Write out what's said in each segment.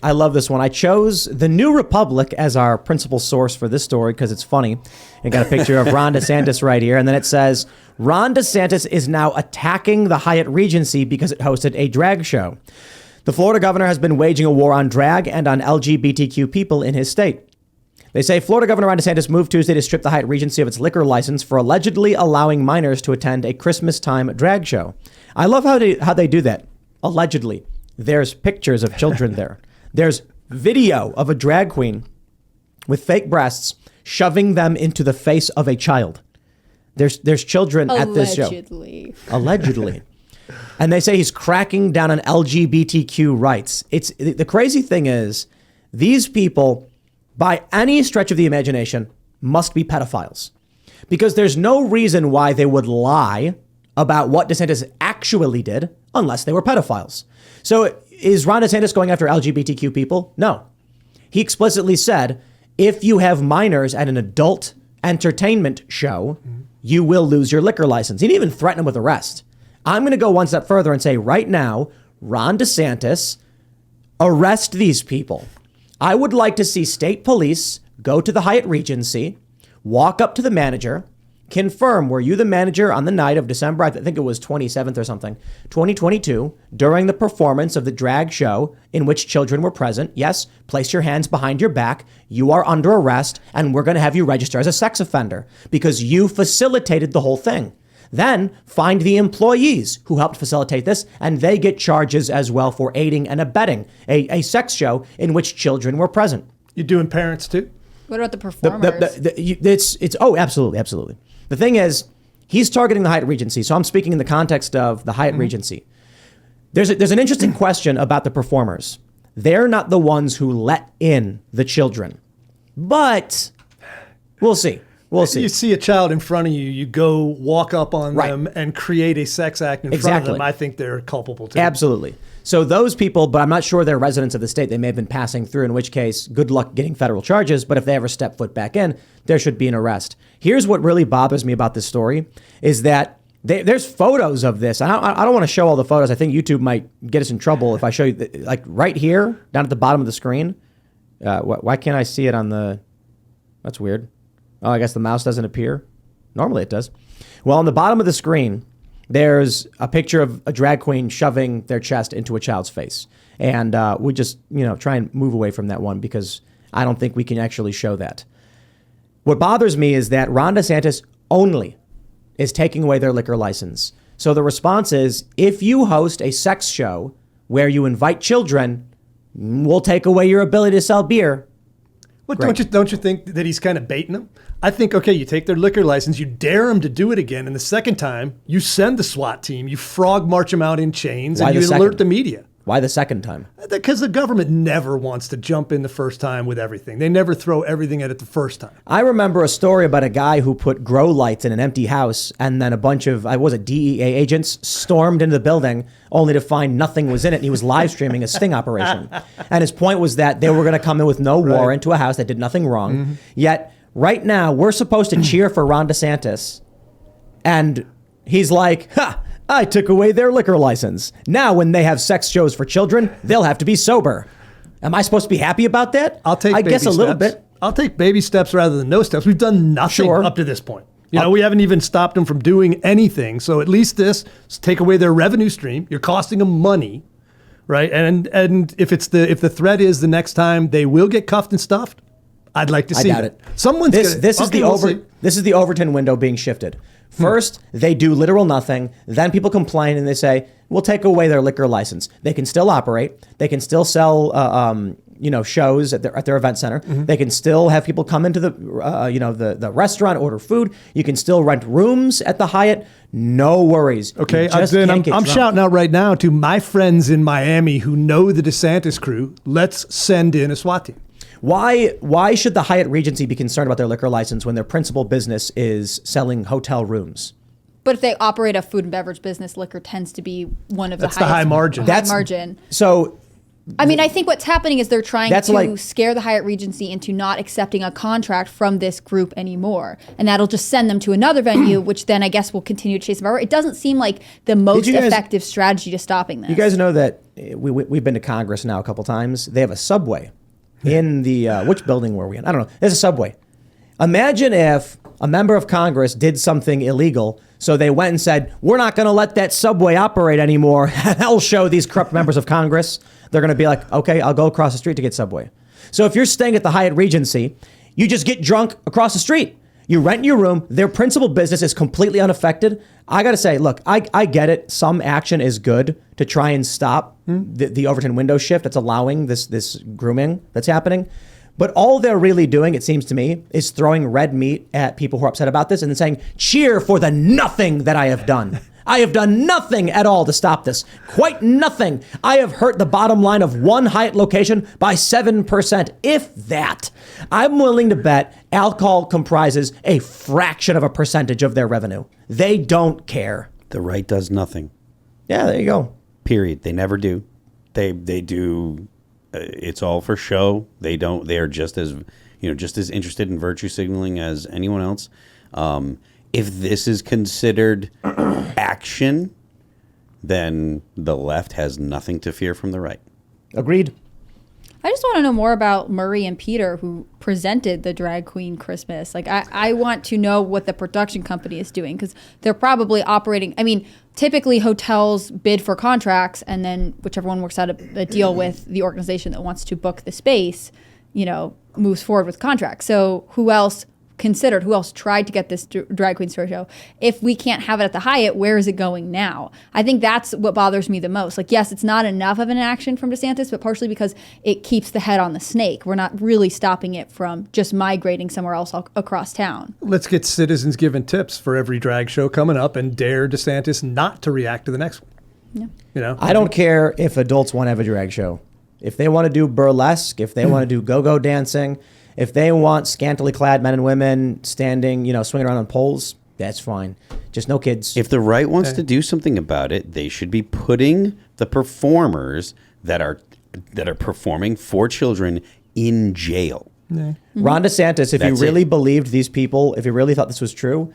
I love this one. I chose the New Republic as our principal source for this story because it's funny. I got a picture of Ron DeSantis right here. And then it says, Ron DeSantis is now attacking the Hyatt Regency because it hosted a drag show. The Florida governor has been waging a war on drag and on LGBTQ people in his state. They say Florida Governor Ron DeSantis moved Tuesday to strip the Hyatt Regency of its liquor license for allegedly allowing minors to attend a Christmas time drag show. I love how they do that. Allegedly. There's pictures of children there. There's video of a drag queen with fake breasts shoving them into the face of a child. There's children at this show. Allegedly. And they say he's cracking down on LGBTQ rights. It's the crazy thing is these people, by any stretch of the imagination, must be pedophiles. Because there's no reason why they would lie about what DeSantis actually did unless they were pedophiles. So is Ron DeSantis going after LGBTQ people? No. He explicitly said, if you have minors at an adult entertainment show, you will lose your liquor license. He didn't even threaten him with arrest. I'm going to go one step further and say right now, Ron DeSantis, arrest these people. I would like to see state police go to the Hyatt Regency, walk up to the manager, confirm, were you the manager on the night of December, I think it was 27th or something, 2022, during the performance of the drag show in which children were present? Yes, place your hands behind your back. You are under arrest and we're going to have you register as a sex offender because you facilitated the whole thing. Then find the employees who helped facilitate this and they get charges as well for aiding and abetting a sex show in which children were present. You're doing parents too? What about the performers? Absolutely. The thing is, he's targeting the Hyatt Regency. So I'm speaking in the context of the Hyatt Regency. There's an interesting question about the performers. They're not the ones who let in the children, but we'll see. We'll see. You see a child in front of you, you go walk up on them and create a sex act in front of them. I think they're culpable too. Absolutely. So those people, but I'm not sure they're residents of the state. They may have been passing through, in which case, good luck getting federal charges. But if they ever step foot back in, there should be an arrest. Here's what really bothers me about this story is that there's photos of this. I don't want to show all the photos. I think YouTube might get us in trouble if I show you, like right here, down at the bottom of the screen. Why can't I see it on the... That's weird. Oh, I guess the mouse doesn't appear. Normally it does. Well, on the bottom of the screen, there's a picture of a drag queen shoving their chest into a child's face. And we just, try and move away from that one because I don't think we can actually show that. What bothers me is that Ron DeSantis only is taking away their liquor license. So the response is, if you host a sex show where you invite children, we'll take away your ability to sell beer. What, don't you think that he's kind of baiting them? I think, okay, you take their liquor license, you dare them to do it again, and the second time, you send the SWAT team, you frog march them out in chains, and you alert the media. Why the second time? Because the government never wants to jump in the first time with everything. They never throw everything at it the first time. I remember a story about a guy who put grow lights in an empty house, and then a bunch of, DEA agents stormed into the building only to find nothing was in it, and he was live streaming a sting operation. And his point was that they were going to come in with no warrant to a house that did nothing wrong. Yet, right now, we're supposed to cheer for Ron DeSantis, and he's like, I took away their liquor license. Now, when they have sex shows for children, they'll have to be sober. Am I supposed to be happy about that? I guess a little bit. I'll take baby steps rather than no steps. We've done nothing up to this point. We haven't even stopped them from doing anything. So at least this take away their revenue stream. You're costing them money, right? And if the threat is the next time they will get cuffed and stuffed, I'd like to see it. This is the Overton window being shifted. First, they do literal nothing. Then people complain and they say, we'll take away their liquor license. They can still operate. They can still sell, shows at their event center. They can still have people come into the restaurant, order food. You can still rent rooms at the Hyatt. No worries. Okay, I'm shouting out right now to my friends in Miami who know the DeSantis crew. Let's send in a SWAT team. Why should the Hyatt Regency be concerned about their liquor license when their principal business is selling hotel rooms? But if they operate a food and beverage business, liquor tends to be one of That's the highest. The high margin. High margin. So I mean, I think what's happening is they're trying That's to like- scare the Hyatt Regency into not accepting a contract from this group anymore. And that'll just send them to another venue, which then I guess will continue to chase them over. It doesn't seem like the most you guys- effective strategy to stopping this. You guys know that we've been to Congress now a couple times. They have a subway in the, which building were we in? I don't know. There's a subway. Imagine if a member of Congress did something illegal, so they went and said, we're not going to let that subway operate anymore. Hell show these corrupt members of Congress. They're going to be like, okay, I'll go across the street to get Subway. So if you're staying at the Hyatt Regency, you just get drunk across the street. You rent your room. Their principal business is completely unaffected. I got to say, look, I get it. Some action is good to try and stop the Overton window shift that's allowing this grooming that's happening. But all they're really doing, it seems to me, is throwing red meat at people who are upset about this and then saying, cheer for the nothing that I have done. I have done nothing at all to stop this. Quite nothing. I have hurt the bottom line of one Hyatt location by 7%, if that. I'm willing to bet alcohol comprises a fraction of a percentage of their revenue. They don't care. The right does nothing. Yeah, there you go. Period. They never do. They do. It's all for show. They don't. They are just as interested in virtue signaling as anyone else. If this is considered action, then the left has nothing to fear from the right. Agreed. I just want to know more about Murray and Peter, who presented the Drag Queen Christmas. Like, I want to know what the production company is doing, because they're probably operating. I mean, typically hotels bid for contracts, and then whichever one works out a deal with the organization that wants to book the space, moves forward with contracts. So who else tried to get this Drag Queen Story Show? If we can't have it at the Hyatt, where is it going now? I think that's what bothers me the most. Like, yes, it's not enough of an action from DeSantis, but partially because it keeps the head on the snake. We're not really stopping it from just migrating somewhere else across town. Let's get citizens giving tips for every drag show coming up and dare DeSantis not to react to the next one. Yeah. I don't care if adults want to have a drag show. If they want to do burlesque, if they want to do go-go dancing, if they want scantily clad men and women standing, swinging around on poles, that's fine. Just no kids. If the right wants to do something about it, they should be putting the performers that are performing for children in jail. Yeah. Ron DeSantis, if he That's really it. believed these people, if he really thought this was true,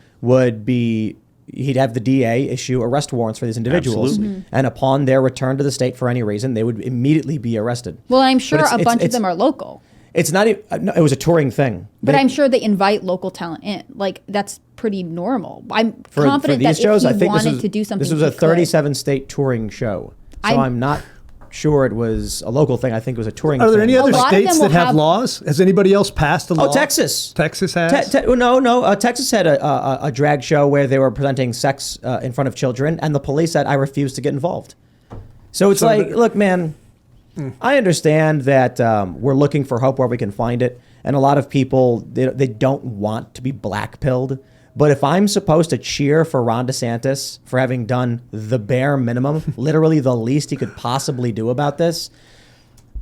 he'd have the DA issue arrest warrants for these individuals. Absolutely. And upon their return to the state for any reason, they would immediately be arrested. Well, I'm sure But a bunch of them are local. It's not. No, it was a touring thing. But I'm sure they invite local talent in. Like, that's pretty normal. I'm For confident these that shows, if I he think wanted to do something, this was a he could. 37-state touring show. So I'm not sure it was a local thing. I think it was a touring thing. Are there any other A lot of states them that will have laws? Has anybody else passed a law? Oh, Texas. Texas has? No. Texas had a drag show where they were presenting sex in front of children, and the police said, I refuse to get involved. So it's look, man, I understand that we're looking for hope where we can find it, and a lot of people, they don't want to be black-pilled. But if I'm supposed to cheer for Ron DeSantis for having done the bare minimum, literally the least he could possibly do about this,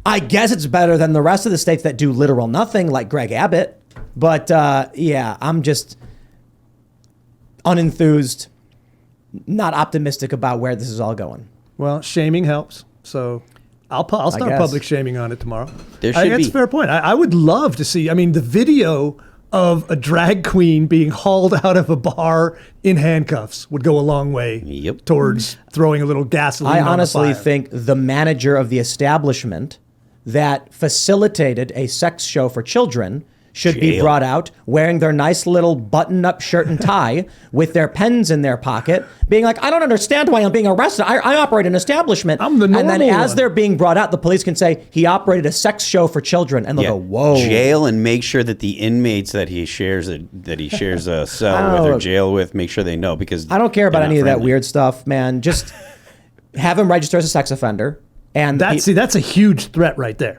I guess it's better than the rest of the states that do literal nothing, like Greg Abbott. But I'm just unenthused, not optimistic about where this is all going. Well, shaming helps. So I'll start guess. public shaming on it tomorrow. There should That's be. a fair point. I would love to see, the video of a drag queen being hauled out of a bar in handcuffs would go a long way towards throwing a little gasoline I on the honestly fire. think the manager of the establishment that facilitated a sex show for children should be Jail. brought out wearing their nice little button-up shirt and tie with their pens in their pocket, being like, I don't understand why I'm being arrested. I operate an establishment. I'm the And then normal as one. they're being brought out, the police can say, he operated a sex show for children. And they'll go, whoa. Jail, and make sure that the inmates that he shares a cell with or jail with, make sure they know, because I don't care about they're any not of that friendly. weird stuff, man. Just have him register as a sex offender. And that's a huge threat right there.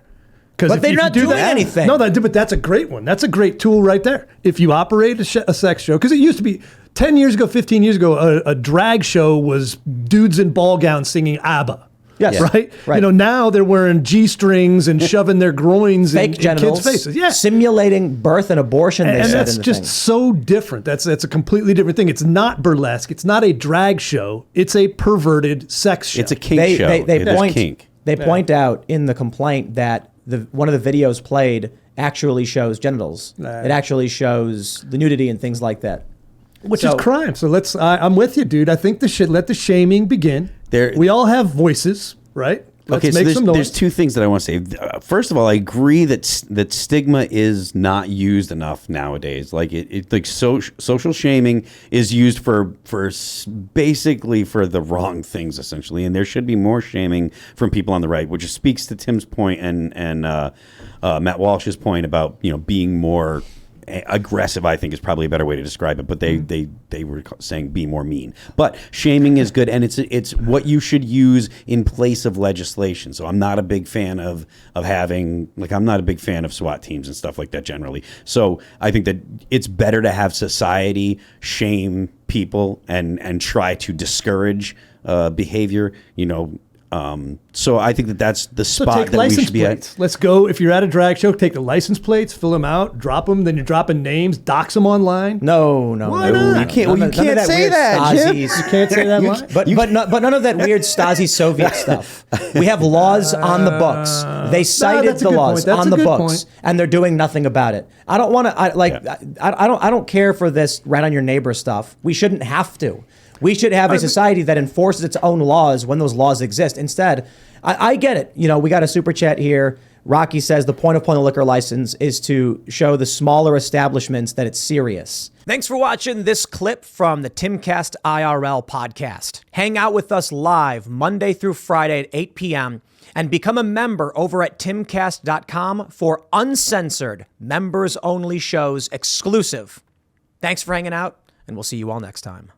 But they're not doing anything. No, but that's a great one. That's a great tool right there. If you operate a sex show, because it used to be 10 years ago, 15 years ago, a drag show was dudes in ball gowns singing ABBA. Yes. Right? Right. Now they're wearing G-strings and shoving their groins fake in genitals, kids' faces. Yeah. simulating birth and abortion. They And said that's in the just thing. so different. That's a completely different thing. It's not burlesque. It's not a drag show. It's a perverted sex show. It's a kink show. They It is point. kink. They point out in the complaint that one of the videos played actually shows genitals. It actually shows the nudity and things like that. Which is crime. So I'm with you, dude. I think let the shaming begin. We all have voices, right? Let's make some noise. There's two things that I want to say. First of all, I agree that stigma is not used enough nowadays. Like social shaming is used for basically for the wrong things, essentially. And there should be more shaming from people on the right, which speaks to Tim's point and Matt Walsh's point about being more aggressive, I think, is probably a better way to describe it. But they were saying be more mean. But shaming is good, and it's what you should use in place of legislation. So I'm not a big fan of having I'm not a big fan of SWAT teams and stuff like that generally. So I think that it's better to have society shame people and try to discourage behavior. So I think that's the spot that we should be at. Let's go. If you're at a drag show, take the license plates, fill them out, drop them. Then you're dropping names, dox them online. No. Why not? You can't. You can't say that, Jim. You can't say that line. But none of that weird Stasi Soviet stuff. We have laws on the books. They cited the laws on the books, and they're doing nothing about it. I don't want to. I don't care for this right on your neighbor stuff. We shouldn't have to. We should have a society that enforces its own laws when those laws exist. Instead, I get it. We got a super chat here. Rocky says the point of pulling a liquor license is to show the smaller establishments that it's serious. Thanks for watching this clip from the Timcast IRL podcast. Hang out with us live Monday through Friday at 8 p.m. and become a member over at timcast.com for uncensored, members-only shows exclusive. Thanks for hanging out, and we'll see you all next time.